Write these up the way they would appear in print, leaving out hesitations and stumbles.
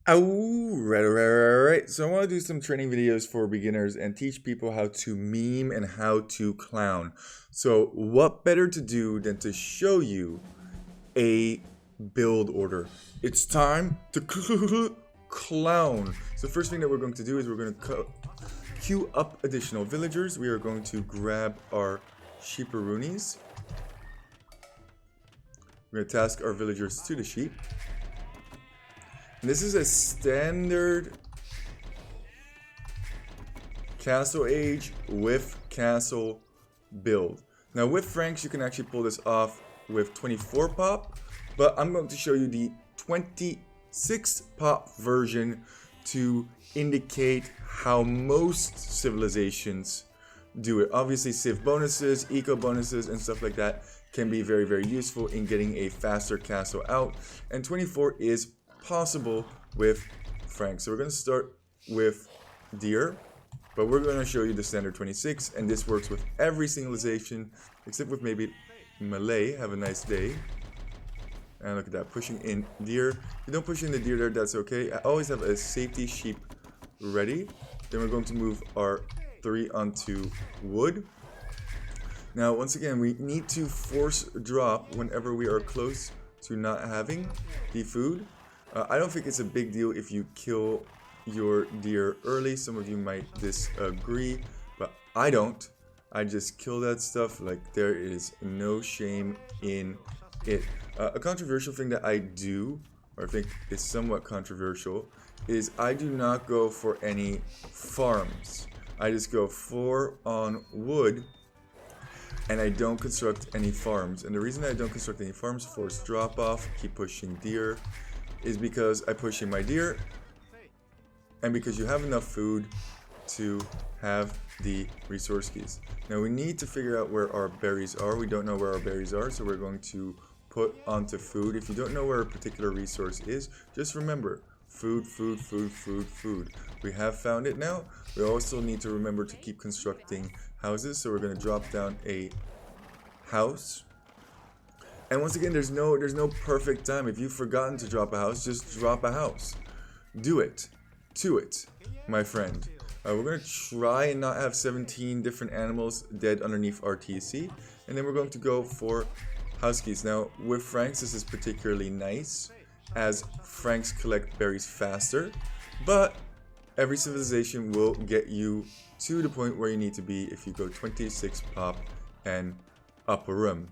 Alright. So I want to do some training videos for beginners and teach people how to meme and how to clown. So what better to do than to show you a build order? It's time to clown. So the first thing that we're going to do is we're going to queue up additional villagers. We are going to grab our sheeparoonies. We're going to task our villagers to the sheep. This is a standard castle age with castle build. Now with Franks you can actually pull this off with 24 pop, but I'm going to show you the 26 pop version to indicate how most civilizations do it. Obviously civ bonuses, eco bonuses and stuff like that can be very useful in getting a faster castle out, and 24 is possible with Frank. So we're going to start with deer, but we're going to show you the standard 26, and this works with every civilization except with maybe Malay. Have a nice day. And look at that, pushing in deer. If you don't push in the deer there, that's okay. I always have a safety sheep ready. Then we're going to move our 3 onto wood. Now once again, we need to force drop whenever we are close to not having the food. I don't think it's a big deal if you kill your deer early. Some of you might disagree, but I don't. I just kill that stuff. Like, there is no shame in it. A controversial thing that I do, or I think is somewhat controversial, is I do not go for any farms. I just go 4 on wood, and I don't construct any farms. And the reason I don't construct any farms, force drop off, keep pushing deer, is because I push in my deer, and because you have enough food to have the resource keys. Now we need to figure out where our berries are. We don't know where our berries are, so we're going to put onto food. If you don't know where a particular resource is, just remember, food. We have found it now. We also need to remember to keep constructing houses, so we're going to drop down a house. And once again, there's no perfect time. If you've forgotten to drop a house, just drop a house. Do it. To it, my friend. We're going to try and not have 17 different animals dead underneath our TC. And then we're going to go for house keys. Now, with Franks, this is particularly nice, as Franks collect berries faster. But every civilization will get you to the point where you need to be if you go 26 pop and up a room.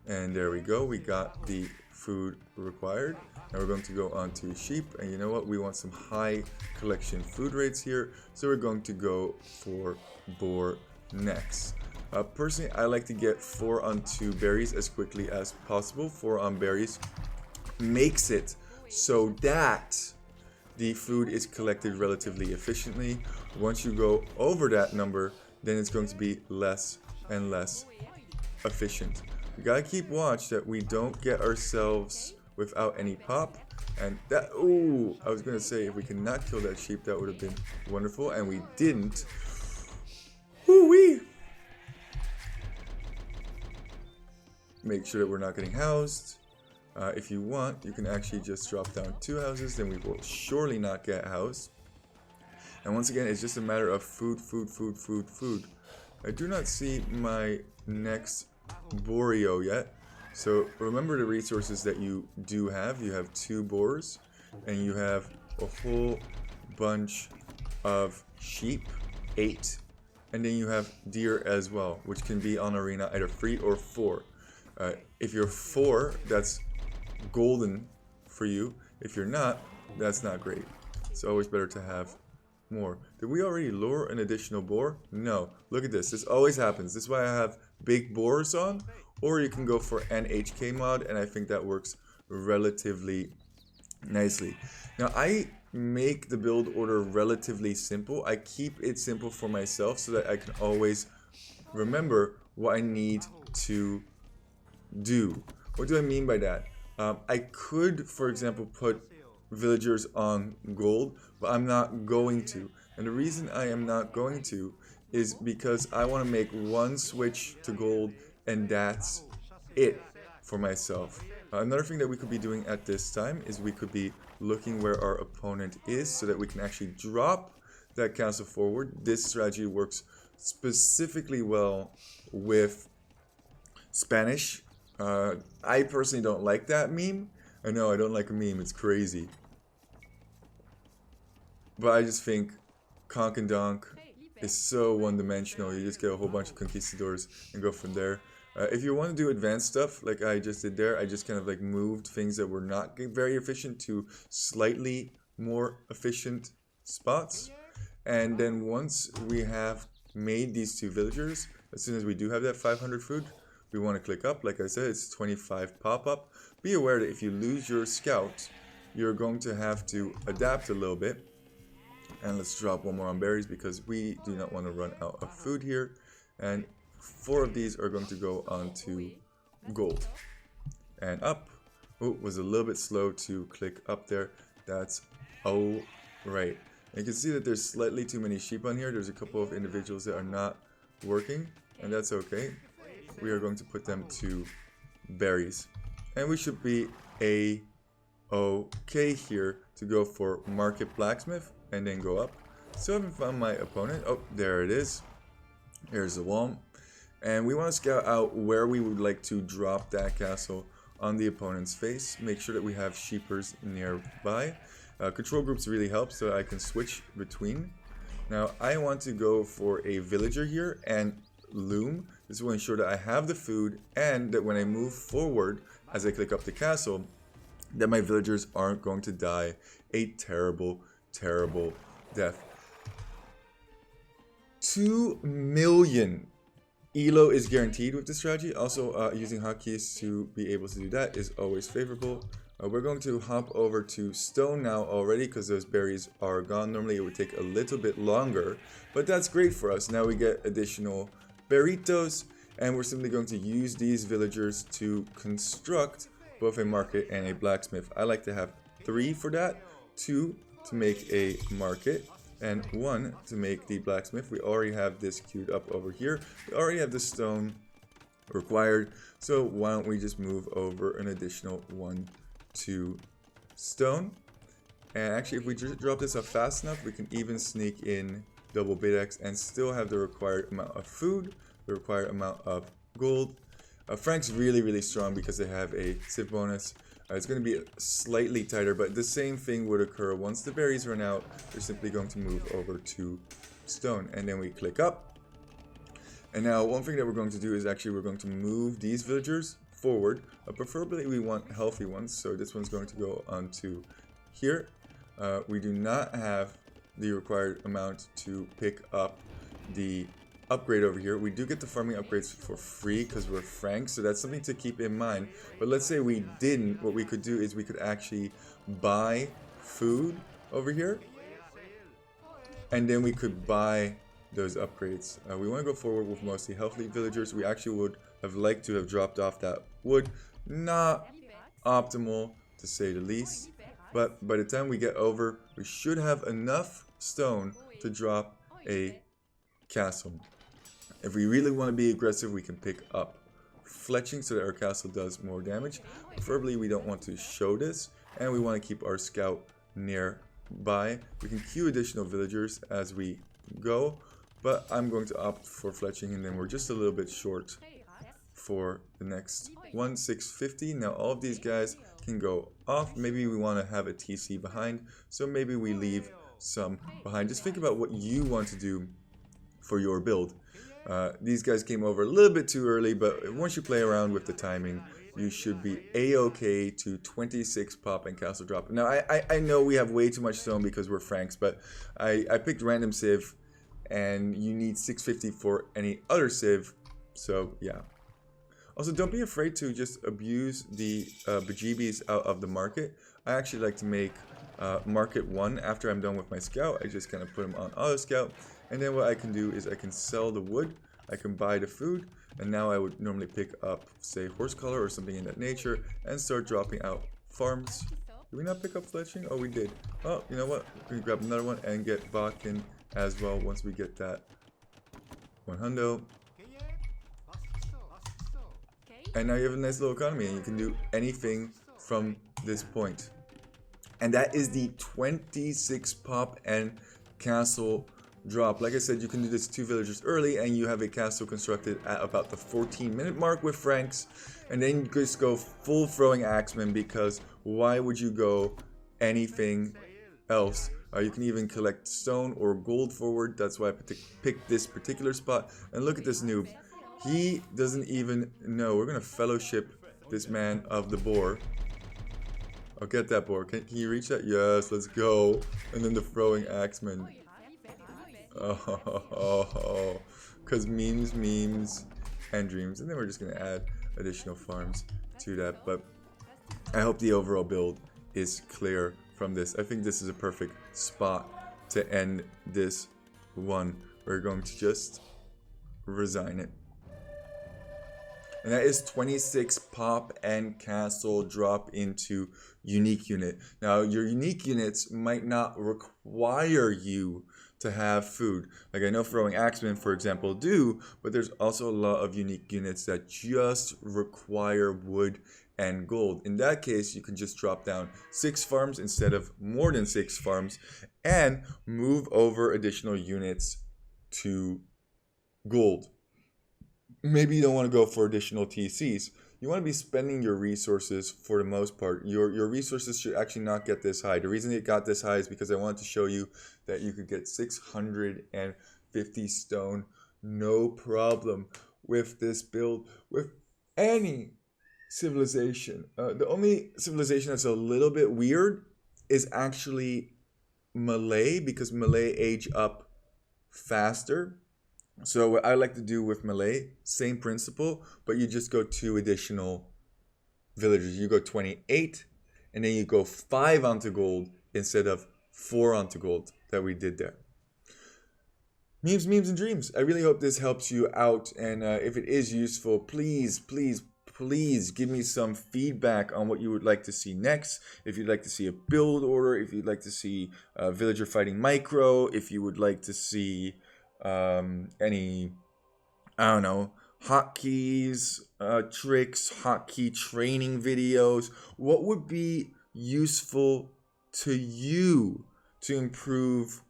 And there we go, we got the food required. Now we're going to go on to sheep, and you know what, we want some high collection food rates here, so we're going to go for boar next. Personally, I like to get 4 on 2 berries as quickly as possible. 4 on berries makes it so that the food is collected relatively efficiently. Once you go over that number, then it's going to be less and less efficient. We gotta keep watch that we don't get ourselves without any pop. And that, ooh, I was gonna say, if we could not kill that sheep, that would have been wonderful, and we didn't. Woo-wee! Make sure that we're not getting housed. If you want, you can actually just drop down 2 houses, then we will surely not get housed. And once again, it's just a matter of food. I do not see my next Borio yet, so remember the resources that you do have. You have 2 boars, and you have a whole bunch of sheep, 8, and then you have deer as well, which can be on arena either 3 or 4. If you're 4, that's golden for you. If you're not, that's not great. It's always better to have more. Did we already lure an additional boar? No. Look at this. This always happens. This is why I have big boars on. Or you can go for an HK mod, and I think that works relatively nicely. Now, I make the build order relatively simple. I keep it simple for myself so that I can always remember what I need to do. What do I mean by that? I could, for example, put villagers on gold, but I'm not going to. And the reason I am not going to is because I want to make one switch to gold, and that's it for myself. Another thing that we could be doing at this time is we could be looking where our opponent is so that we can actually drop that castle forward. This strategy works specifically well with Spanish. I personally don't like that meme. I know I don't like a meme, it's crazy. But I just think Conk and Donk is so one-dimensional. You just get a whole bunch of conquistadors and go from there. If you want to do advanced stuff like I just did there, I just kind of like moved things that were not very efficient to slightly more efficient spots. And then once we have made these 2 villagers, as soon as we do have that 500 food, we want to click up. Like I said, it's 25 pop-up. Be aware that if you lose your scout, you're going to have to adapt a little bit. And let's drop one more on berries because we do not want to run out of food here. And 4 of these are going to go onto gold. And up. Oh, was a little bit slow to click up there. That's alright. You can see that there's slightly too many sheep on here. There's a couple of individuals that are not working. And that's okay. We are going to put them to berries. And we should be okay here to go for market blacksmith. And then go up. Still haven't found my opponent. Oh, there it is. Here's the wall. And we want to scout out where we would like to drop that castle on the opponent's face. Make sure that we have sheepers nearby. Control groups really help so I can switch between. Now I want to go for a villager here and loom. This will ensure that I have the food and that when I move forward as I click up the castle, that my villagers aren't going to die a terrible death. 2 million ELO is guaranteed with this strategy. Also, using hotkeys to be able to do that is always favorable. We're going to hop over to stone now already because those berries are gone. Normally it would take a little bit longer, but that's great for us. Now we get additional berritos, and we're simply going to use these villagers to construct both a market and a blacksmith. I like to have 3 for that. 2 to make a market and 1 to make the blacksmith. We already have this queued up over here. We already have the stone required, so why don't we just move over an additional 1 to stone. And actually if we just drop this up fast enough, we can even sneak in double bit and still have the required amount of food, the required amount of gold. Frank's really strong because they have a civ bonus. It's going to be slightly tighter, but the same thing would occur once the berries run out. They're simply going to move over to stone, and then we click up. And now one thing that we're going to do is actually we're going to move these villagers forward. Preferably we want healthy ones, so this one's going to go onto here. We do not have the required amount to pick up the upgrade over here. We do get the farming upgrades for free because we're Franks, so that's something to keep in mind. But let's say we didn't, what we could do is we could actually buy food over here, and then we could buy those upgrades. We want to go forward with mostly healthy villagers. We actually would have liked to have dropped off that wood. Not optimal to say the least, but by the time we get over, we should have enough stone to drop a castle. If we really want to be aggressive, we can pick up fletching so that our castle does more damage. Preferably we don't want to show this, and we want to keep our scout nearby. We can queue additional villagers as we go, but I'm going to opt for fletching, and then we're just a little bit short for the next one, 650. Now all of these guys can go off. Maybe we want to have a TC behind, so maybe we leave some behind. Just think about what you want to do for your build. These guys came over a little bit too early, but once you play around with the timing, you should be a-okay to 26 pop and castle drop. Now, I know we have way too much stone because we're Franks, but I picked random civ, and you need 650 for any other civ, so yeah. Also, don't be afraid to just abuse the bejeebies out of the market. I actually like to make market 1 after I'm done with my scout. I just kind of put them on auto scout. And then what I can do is I can sell the wood, I can buy the food, and now I would normally pick up, say, horse color or something in that nature, and start dropping out farms. Did we not pick up fletching? Oh, we did. Oh, you know what? We can grab another one and get Bakken as well once we get that 100. And now you have a nice little economy, and you can do anything from this point. And that is the 26 pop and castle drop. Like I said, you can do this 2 villagers early and you have a castle constructed at about the 14-minute mark with Franks. And then you just go full throwing axeman, because why would you go anything else? You can even collect stone or gold forward. That's why I picked this particular spot. And look at this noob. He doesn't even know. We're going to fellowship this man of the boar. I'll get that boar. Can you reach that? Yes, let's go. And then the throwing axeman. Oh, because memes, and dreams. And then we're just going to add additional farms to that. But I hope the overall build is clear from this. I think this is a perfect spot to end this one. We're going to just resign it. And that is 26 pop and castle drop into unique unit. Now, your unique units might not require you to have food. Like I know throwing axemen, for example, do, but there's also a lot of unique units that just require wood and gold. In that case, you can just drop down 6 farms instead of more than 6 farms and move over additional units to gold. Maybe you don't want to go for additional TCs. You want to be spending your resources for the most part. Your resources should actually not get this high. The reason it got this high is because I wanted to show you that you could get 650 stone no problem with this build, with any civilization. The only civilization that's a little bit weird is actually Malay, because Malay age up faster. So what I like to do with Malay, same principle, but you just go 2 additional villagers. You go 28, and then you go 5 onto gold instead of 4 onto gold that we did there. Memes, and dreams. I really hope this helps you out, and if it is useful, please give me some feedback on what you would like to see next. If you'd like to see a build order, if you'd like to see villager fighting micro, if you would like to see any, I don't know, hotkeys, tricks, hotkey training videos. What would be useful to you to improve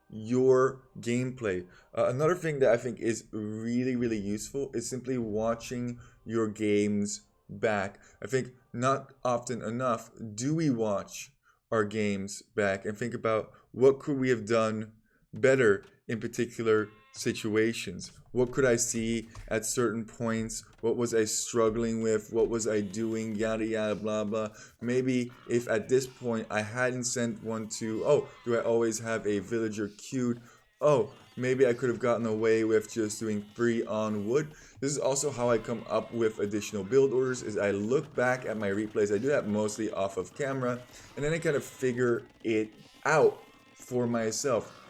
your gameplay? Another thing that I think is really useful is simply watching your games back. I think not often enough do we watch our games back and think about what could we have done better in particular situations. What could I see at certain points? What was I struggling with? What was I doing? Yada yada blah blah. Maybe if at this point I hadn't sent one to, oh, do I always have a villager queued? Oh, maybe I could have gotten away with just doing 3 on wood. This is also how I come up with additional build orders, is I look back at my replays. I do that mostly off of camera, and then I kind of figure it out for myself.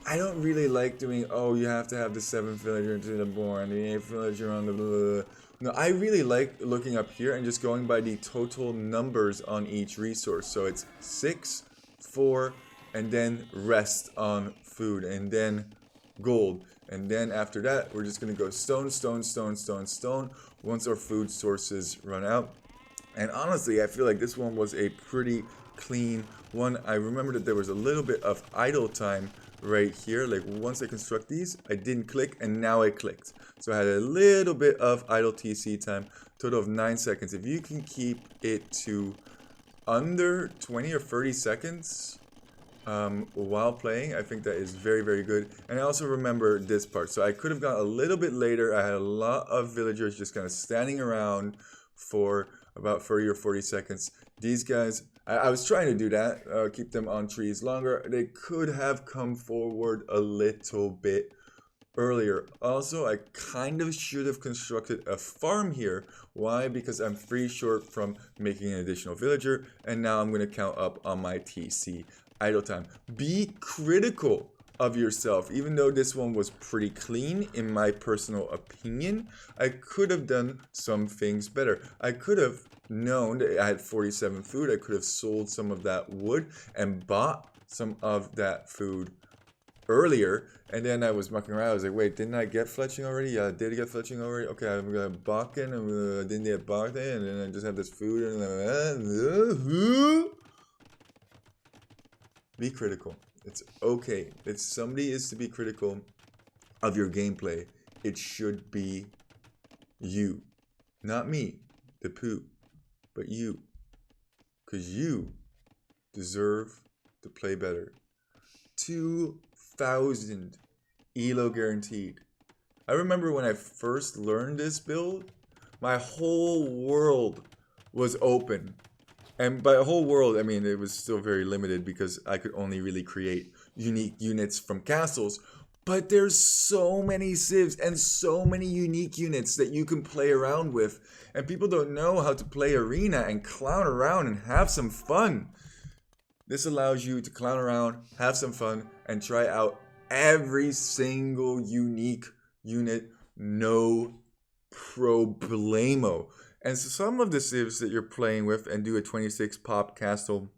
I don't really like doing, oh, you have to have the 7th villager to the board, the 8th villager on the blah, blah, blah. No, I really like looking up here and just going by the total numbers on each resource. So it's 6, 4, and then rest on food, and then gold. And then after that, we're just going to go stone, stone, stone, stone, stone, once our food sources run out. And honestly, I feel like this one was a pretty clean one. I remember that there was a little bit of idle time right here. Like once I construct these, I didn't click, and now I clicked. So I had a little bit of idle TC time, total of 9 seconds. If you can keep it to under 20 or 30 seconds while playing, I think that is very good. And I also remember this part. So I could have gone a little bit later. I had a lot of villagers just kind of standing around for about 30 or 40 seconds. These guys, I was trying to do that, keep them on trees longer. They could have come forward a little bit earlier. Also, I kind of should have constructed a farm here. Why? Because I'm 3 short from making an additional villager, and now I'm going to count up on my TC idle time. Be critical of yourself. Even though this one was pretty clean, in my personal opinion, I could have done some things better. I could have known that I had 47 food. I could have sold some of that wood and bought some of that food earlier, and then I was mucking around. I was like, wait, didn't I get fletching already? Yeah, I did get fletching already. Okay, I'm gonna Bakken, and didn't get Bakken, and then I just have this food, and Be critical. It's okay. If somebody is to be critical of your gameplay, it should be you. Not me, the poo, but you. Because you deserve to play better. 2,000 elo guaranteed. I remember when I first learned this build, my whole world was open. And by whole world, I mean it was still very limited because I could only really create unique units from castles. But there's so many civs and so many unique units that you can play around with. And people don't know how to play arena and clown around and have some fun. This allows you to clown around, have some fun, and try out every single unique unit, no problemo. And so some of the civs that you're playing with and do a 26 pop castle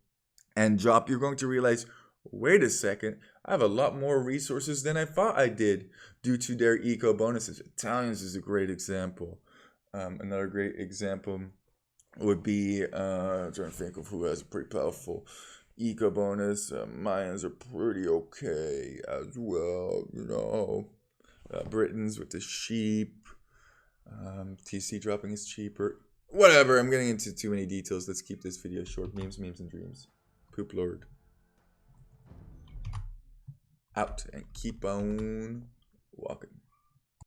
and drop, you're going to realize, wait a second, I have a lot more resources than I thought I did due to their eco bonuses. Italians is a great example. Another great example would be, I'm trying to think of who has a pretty powerful eco bonus. Mayans are pretty okay as well, you know. Britons with the sheep. TC dropping is cheaper. Whatever, I'm getting into too many details. Let's keep this video short. Memes, and dreams. Poop Lord. Out and keep on walking.